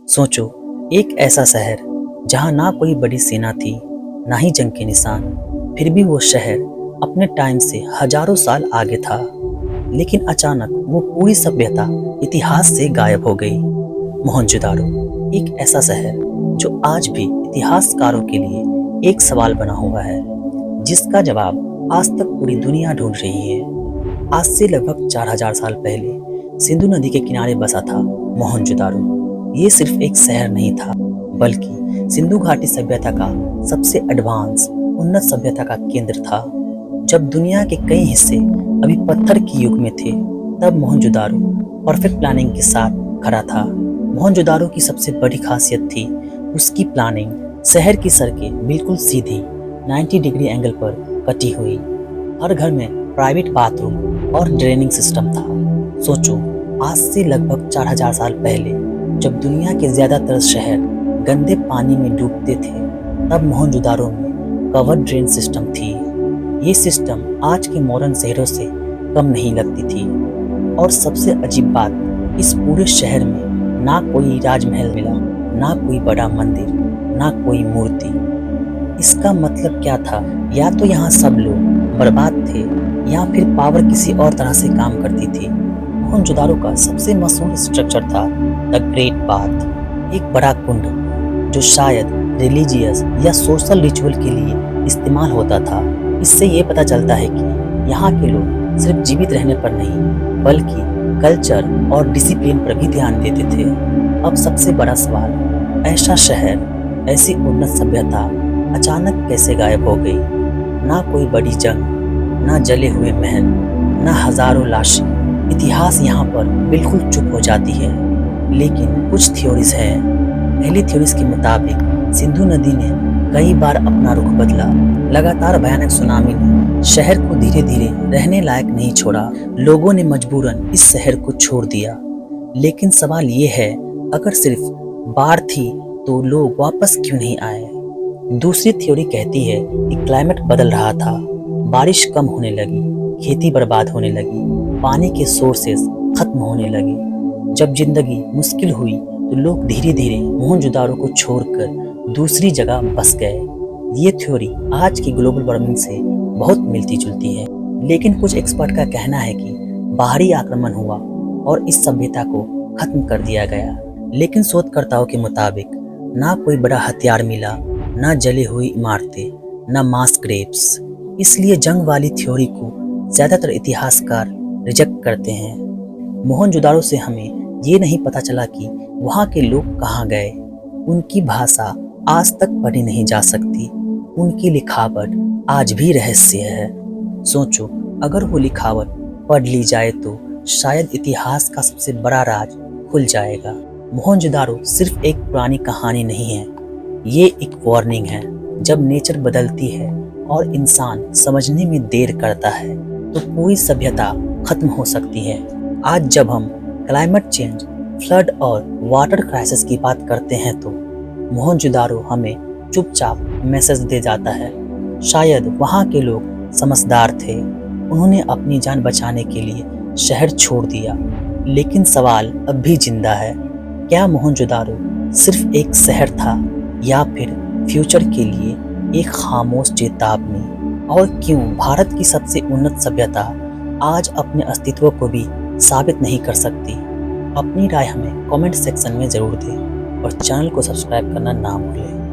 सोचो, एक ऐसा शहर जहां ना कोई बड़ी सेना थी, ना ही जंग के निशान, फिर भी वो शहर अपने टाइम से हजारों साल आगे था। लेकिन अचानक वो पूरी सभ्यता इतिहास से गायब हो गई। मोहनजोदारो, एक ऐसा शहर जो आज भी इतिहासकारों के लिए एक सवाल बना हुआ है, जिसका जवाब आज तक पूरी दुनिया ढूंढ रही है। आज से लगभग 4000 साल पहले सिंधु नदी के किनारे बसा था मोहनजोदारो। ये सिर्फ एक शहर नहीं था, बल्कि सिंधु घाटी सभ्यता का सबसे एडवांस उन्नत सभ्यता का केंद्र था। जब दुनिया के कई हिस्से अभी पत्थर के युग में थे, तब मोहनजोदारो परफेक्ट प्लानिंग के साथ खड़ा था। मोहनजोदारो की सबसे बड़ी खासियत थी उसकी प्लानिंग। शहर की सड़कें बिल्कुल सीधी 90 डिग्री एंगल पर कटी हुई। हर घर में प्राइवेट बाथरूम और ड्रेनिंग सिस्टम था। सोचो, आज से लगभग 4000 साल पहले जब दुनिया के ज्यादातर शहर गंदे पानी में डूबते थे, तब मोहनजोदारो में कवर्ड ड्रेन सिस्टम थी। ये सिस्टम आज के मॉडर्न शहरों से कम नहीं लगती थी। और सबसे अजीब बात, इस पूरे शहर में ना कोई राजमहल मिला, ना कोई बड़ा मंदिर, ना कोई मूर्ति। इसका मतलब क्या था? या तो यहाँ सब लोग बर्बाद थे, या फिर पावर किसी और तरह से काम करती थी। मोहनजोदारो का सबसे मशहूर स्ट्रक्चर था द ग्रेट बाथ, एक बड़ा कुंड जो शायद रिलीजियस या सोशल रिचुअल के लिए इस्तेमाल होता था। इससे ये पता चलता है कि यहाँ के लोग सिर्फ जीवित रहने पर नहीं, बल्कि कल्चर और डिसिप्लिन पर भी ध्यान देते थे। अब सबसे बड़ा सवाल, ऐसा शहर, ऐसी उन्नत सभ्यता अचानक कैसे गायब हो गई? ना कोई बड़ी जंग, ना जले हुए महल, ना हजारों लाशें। इतिहास यहाँ पर बिल्कुल चुप हो जाती है। लेकिन कुछ थ्योरीज हैं। पहली थ्योरीज के मुताबिक सिंधु नदी ने कई बार अपना रुख बदला। लगातार भयानक सुनामी ने शहर को धीरे धीरे रहने लायक नहीं छोड़ा। लोगों ने मजबूरन इस शहर को छोड़ दिया। लेकिन सवाल ये है, अगर सिर्फ बाढ़ थी तो लोग वापस क्यों नहीं आए? दूसरी थ्योरी कहती है कि क्लाइमेट बदल रहा था, बारिश कम होने लगी, खेती बर्बाद होने लगी, पानी के सोर्सेस खत्म होने लगे। जब जिंदगी मुश्किल हुई तो लोग धीरे धीरे मोहनजोदारो को छोड़कर दूसरी जगह बस गए। ये थ्योरी आज की ग्लोबल वार्मिंग से बहुत मिलती जुलती है। लेकिन कुछ एक्सपर्ट का कहना है कि बाहरी आक्रमण हुआ और इस सभ्यता को खत्म कर दिया गया। लेकिन शोधकर्ताओं के मुताबिक ना कोई बड़ा हथियार मिला, ना जली हुई इमारतें, ना मास ग्रेव्स। इसलिए जंग वाली थ्योरी को ज्यादातर इतिहासकार रिजेक्ट करते हैं। मोहनजोदारो से हमें ये नहीं पता चला कि वहाँ के लोग कहाँ गए। उनकी भाषा आज तक पढ़ी नहीं जा सकती। उनकी लिखावट आज भी रहस्य है। सोचो, अगर वो लिखावट पढ़ ली जाए तो शायद इतिहास का सबसे बड़ा राज खुल जाएगा। मोहनजोदारो सिर्फ एक पुरानी कहानी नहीं है, ये एक वार्निंग है। जब नेचर बदलती है और इंसान समझने में देर करता है, तो पूरी सभ्यता खत्म हो सकती है। आज जब हम क्लाइमेट चेंज, फ्लड और वाटर क्राइसिस की बात करते हैं, तो मोहनजोदारो हमें चुपचाप मैसेज दे जाता है। शायद वहाँ के लोग समझदार थे, उन्होंने अपनी जान बचाने के लिए शहर छोड़ दिया। लेकिन सवाल अब भी जिंदा है, क्या मोहनजोदारो सिर्फ एक शहर था, या फिर फ्यूचर के लिए एक खामोश चेतावनी? और क्यों भारत की सबसे उन्नत सभ्यता आज अपने अस्तित्व को भी साबित नहीं कर सकती? अपनी राय हमें कमेंट सेक्शन में जरूर दें और चैनल को सब्सक्राइब करना ना भूलें।